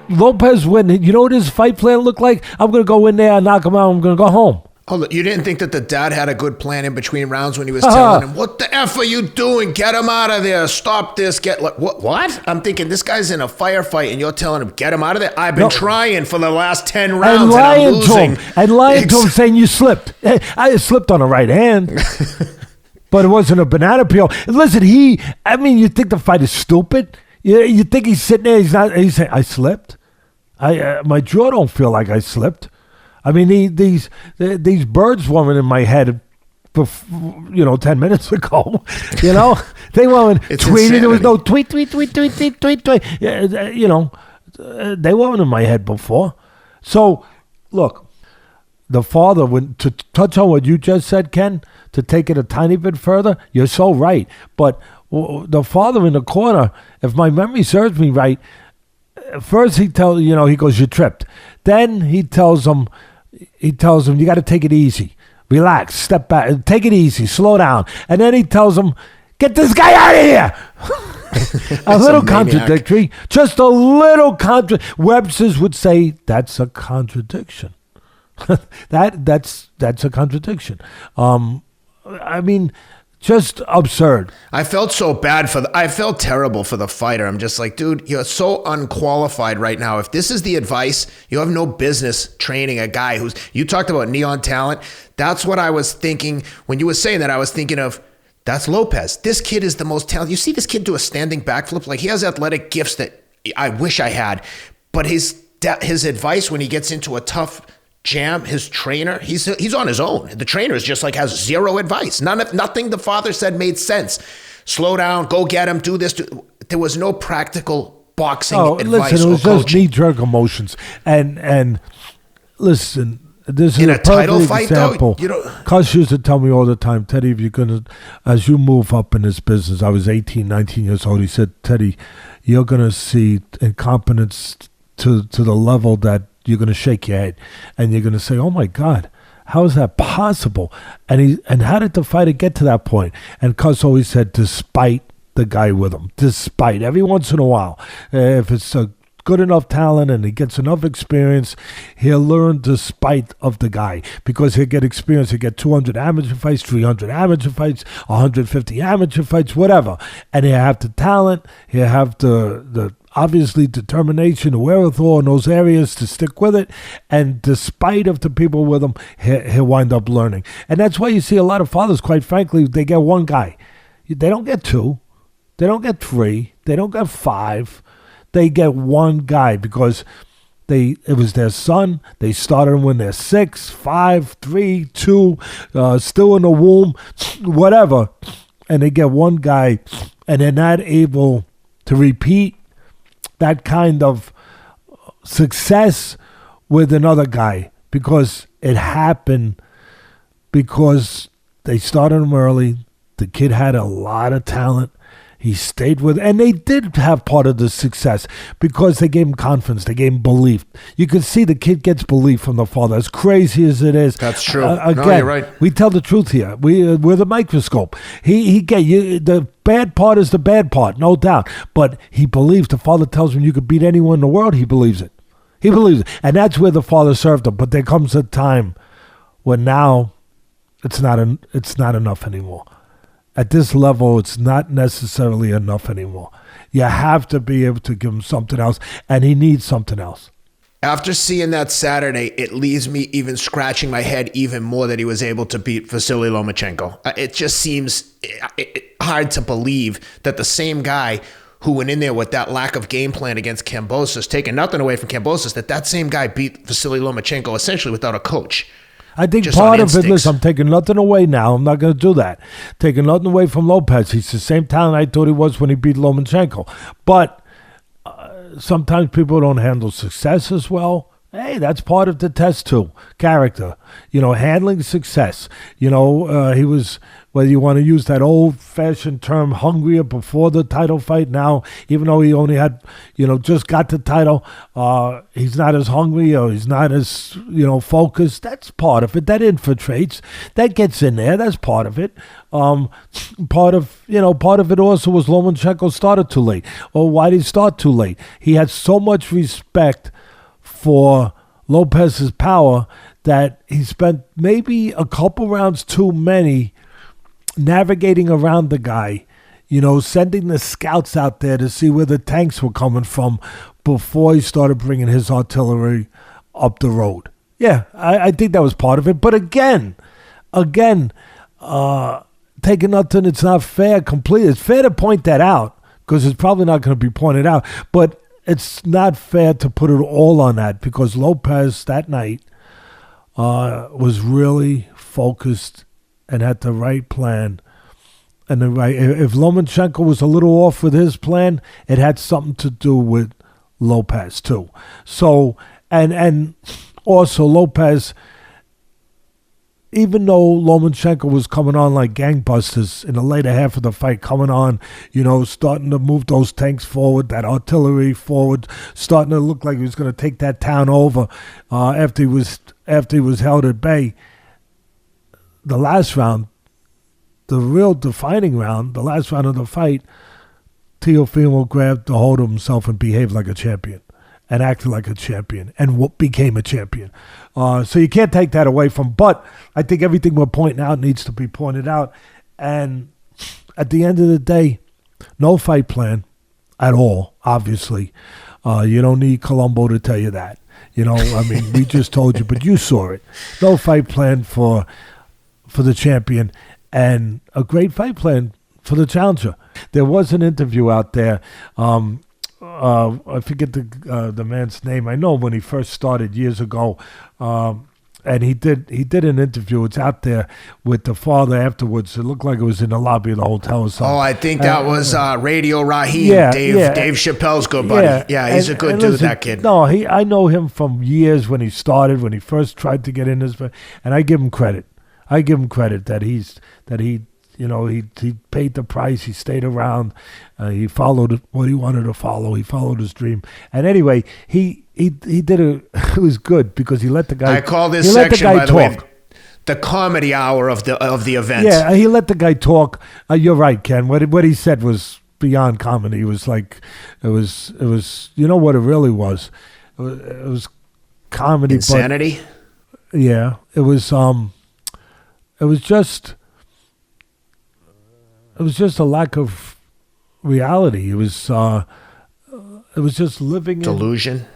Lopez went. You know what his fight plan looked like? I'm going to go in there, knock him out. I'm going to go home. Oh, you didn't think that the dad had a good plan in between rounds when he was telling him, "What the F are you doing? Get him out of there. Stop this. What? I'm thinking this guy's in a firefight and you're telling him, get him out of there? I've been trying for the last 10 rounds and I'm losing. And lying to him saying you slipped. I slipped on the right hand. But it wasn't a banana peel. Listen, you think the fight is stupid? You think he's sitting there, he's saying, I slipped? My jaw don't feel like I slipped. I mean, these birds weren't in my head, 10 minutes ago. They weren't tweeting. There was no tweet. They weren't in my head before. So, look, the father, to touch on what you just said, Ken, to take it a tiny bit further, you're so right. But the father in the corner, if my memory serves me right, first he tells, he goes, you tripped. Then he tells him, you got to take it easy. Relax, step back, take it easy, slow down. And then he tells him, get this guy out of here. A little contradictory, just a little Webster's would say that's a contradiction. that's a contradiction. Just absurd. I felt so bad I felt terrible for the fighter. I'm just like, dude, you're so unqualified right now. If this is the advice, you have no business training a guy you talked about neon talent. That's what I was thinking. When you were saying that, I was thinking of, that's Lopez. This kid is the most talented. You see this kid do a standing backflip? Like, he has athletic gifts that I wish I had. But his advice when he gets into a tough jam, his trainer, he's on his own. The trainer is just like has zero advice. Nothing the father said made sense. Slow down, go get him, do this. There was no practical boxing advice. Listen, it was just knee-jerk emotions. And listen, this is in a title perfect fight, example. Cuz used to tell me all the time, Teddy, if you're gonna, as you move up in this business, I was 18, 19 years old. He said, Teddy, you're gonna see incompetence to the level that you're going to shake your head and you're going to say, oh my God, how is that possible? And how did the fighter get to that point? And Cus always said, despite the guy with him, despite, every once in a while, if it's a good enough talent and he gets enough experience, he'll learn despite of the guy, because he'll get experience. He'll get 200 amateur fights, 300 amateur fights, 150 amateur fights, whatever. And he'll have the talent, he'll have the obviously determination, the wherewithal in those areas to stick with it. And despite of the people with him, he'll wind up learning. And that's why you see a lot of fathers, quite frankly, they get one guy. They don't get two. They don't get three. They don't get five. They get one guy because it was their son. They started when they're 6, 5, 3, 2, still in the womb, whatever. And they get one guy, and they're not able to repeat that kind of success with another guy because it happened because they started him early. The kid had a lot of talent. He stayed with, and they did have part of the success because they gave him confidence. They gave him belief. You can see the kid gets belief from the father. As crazy as it is, that's true. Again, no, you're right. We tell the truth here. We're the microscope. He get you. The bad part is the bad part, no doubt. But he believes. The father tells him you could beat anyone in the world. He believes it. He believes it, and that's where the father served him. But there comes a time when now it's not enough anymore. At this level, it's not necessarily enough anymore. You have to be able to give him something else, and he needs something else. After seeing that Saturday, it leaves me even scratching my head even more that he was able to beat Vasily Lomachenko. It just seems hard to believe that the same guy who went in there with that lack of game plan against Kambosos, taking nothing away from Kambosos, that same guy beat Vasily Lomachenko essentially without a coach. I think just part of it is I'm taking nothing away now. I'm not going to do that. Taking nothing away from Lopez. He's the same talent I thought he was when he beat Lomachenko. But sometimes people don't handle success as well. Hey, that's part of the test too. Character, handling success. He was, whether you want to use that old-fashioned term, hungrier before the title fight. Now, even though he only had, just got the title, he's not as hungry or he's not as, focused. That's part of it. That infiltrates. That gets in there. That's part of it. Part of it also was Lomachenko started too late. Or why did he start too late? He had so much respect for Lopez's power that he spent maybe a couple rounds too many navigating around the guy, sending the scouts out there to see where the tanks were coming from before he started bringing his artillery up the road. Yeah, I think that was part of it. But again, taking nothing, it's not fair completely. It's fair to point that out because it's probably not going to be pointed out. But it's not fair to put it all on that because Lopez that night was really focused and had the right plan. And if Lomachenko was a little off with his plan, it had something to do with Lopez too. So, and also Lopez, even though Lomachenko was coming on like gangbusters in the later half of the fight, coming on, starting to move those tanks forward, that artillery forward, starting to look like he was going to take that town over after he was held at bay. The last round, the real defining round, the last round of the fight, Teofimo grabbed a hold of himself and behaved like a champion and acted like a champion and became a champion. So you can't take that away from. But I think everything we're pointing out needs to be pointed out. And at the end of the day, no fight plan at all, obviously. You don't need Colombo to tell you that. We just told you, but you saw it. No fight plan for the champion and a great fight plan for the challenger. There was an interview out there. I forget the man's name. I know when he first started years ago, and he did an interview. It's out there with the father afterwards. It looked like it was in the lobby of the hotel or something. Oh, I think that was Radio Raheem, Dave Chappelle's good buddy. Yeah, he's a good dude, that kid. No, I know him from years when he started, when he first tried to get in this, and I give him credit. That he paid the price. He stayed around. He followed what he wanted to follow. He followed his dream. And anyway, he did it was good because he let the guy. I call this section, by the way, the comedy hour of the event. Yeah, he let the guy talk. You're right, Ken. What he said was beyond comedy. It was like it was. What it really was. It was comedy. Insanity. But, yeah, it was. It was just a lack of reality. It was just living delusion.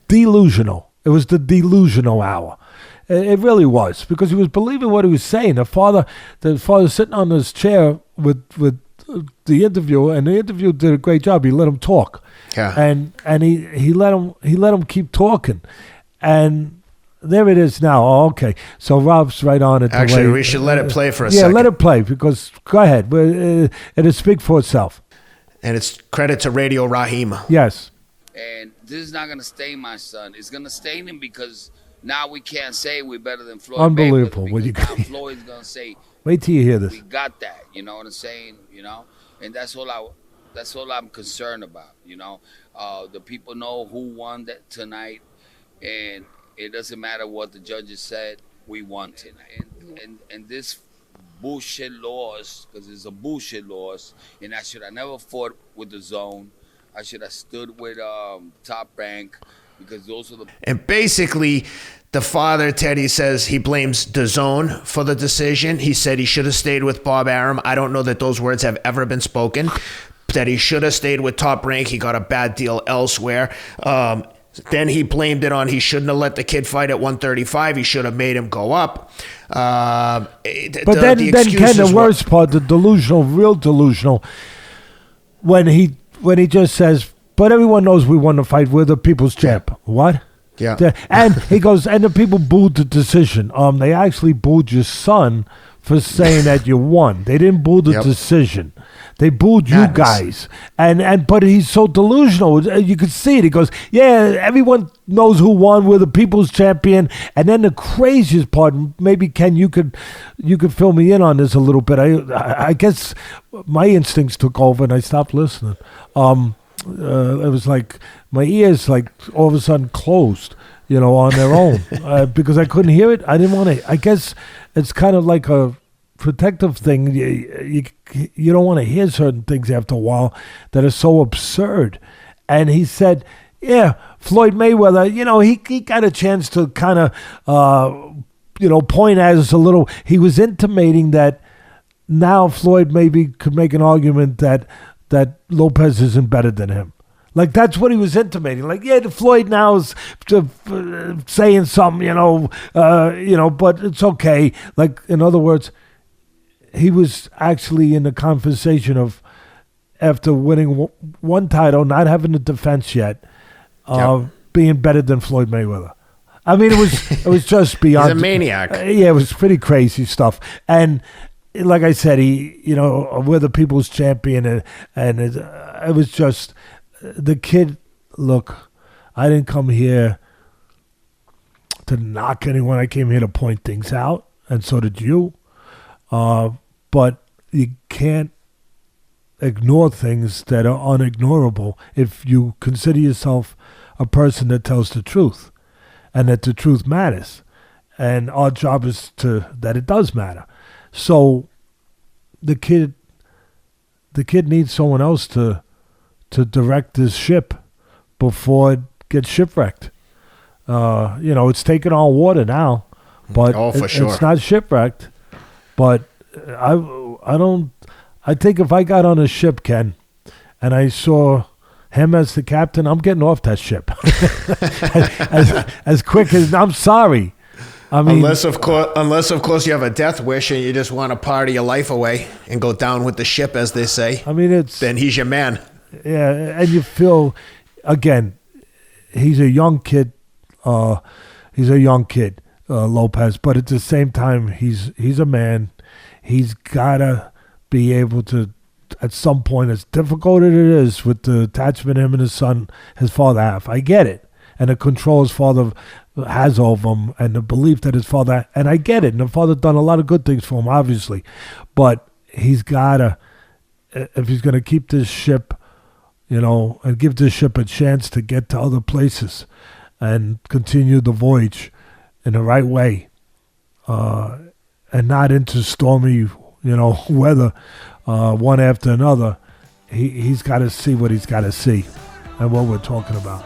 Delusional. It was the delusional hour. It really was because he was believing what he was saying. The father sitting on his chair with the interviewer, and the interviewer did a great job. He let him talk, and he let him keep talking, and. There it is now. Oh, okay. So Rob's right on it. Actually, we should let it play for a second. Yeah, let it play because, go ahead. It'll speak for itself. And it's credit to Radio Raheem. Yes. And this is not going to stain my son. It's going to stain him because now we can't say we're better than Floyd. Unbelievable. Now Floyd's going to say, wait till you hear this. We got that. You know what I'm saying? And that's all I'm concerned about. The people know who won that tonight. And it doesn't matter what the judges said, we won tonight. And this bullshit loss, because it's a bullshit loss, and I should have never fought with the zone. I should have stood with Top Rank, because those are the... And basically, the father, Teddy, says he blames the zone for the decision. He said he should have stayed with Bob Arum. I don't know that those words have ever been spoken. That he should have stayed with Top Rank. He got a bad deal elsewhere. Then he blamed it on he shouldn't have let the kid fight at 135. He should have made him go up. But then Ken, the worst part, the real delusional, when he just says, but everyone knows we won the fight. We're the people's champ. What? Yeah. And he goes, and the people booed the decision. They actually booed your son for saying that you won. They didn't boo the decision. They booed you Madness. guys, and but he's so delusional. You could see it. He goes, "Yeah, everyone knows who won. We're the people's champion." And then the craziest part, maybe Ken, you could fill me in on this a little bit. I guess my instincts took over and I stopped listening. It was like my ears, like all of a sudden closed, on their own because I couldn't hear it. I didn't want to. I guess it's kind of like a protective thing. You don't want to hear certain things after a while that are so absurd. And he said, yeah, Floyd Mayweather, he got a chance to kind of point at us a little. He was intimating that now Floyd maybe could make an argument that Lopez isn't better than him. Like, that's what he was intimating. Like, yeah, the Floyd now is saying something, but it's okay. Like, in other words, he was actually in the conversation of, after winning one title, not having a defense yet, being better than Floyd Mayweather. I mean, it was just beyond. He's a maniac. Yeah, it was pretty crazy stuff. And like I said, we're the people's champion, and it was just the kid. Look, I didn't come here to knock anyone. I came here to point things out, and so did you. But you can't ignore things that are unignorable if you consider yourself a person that tells the truth and that the truth matters. And our job is that it does matter. So the kid needs someone else to direct this ship before it gets shipwrecked. It's taking on water now, but it's not shipwrecked. But I think if I got on a ship, Ken, and I saw him as the captain, I'm getting off that ship as quick as. I'm sorry. I mean, unless of course you have a death wish and you just want to party your life away and go down with the ship, as they say. I mean, then he's your man. Yeah, and you feel, again, he's a young kid. Lopez, but at the same time, he's a man. He's gotta be able to, at some point, as difficult as it is with the attachment him and his father have. I get it, and the control his father has over him, and the belief that his father, and I get it. And the father done a lot of good things for him, obviously, but he's gotta, if he's gonna keep this ship, and give this ship a chance to get to other places and continue the voyage in the right way, and not into stormy, weather, one after another. He's got to see what he's got to see and what we're talking about.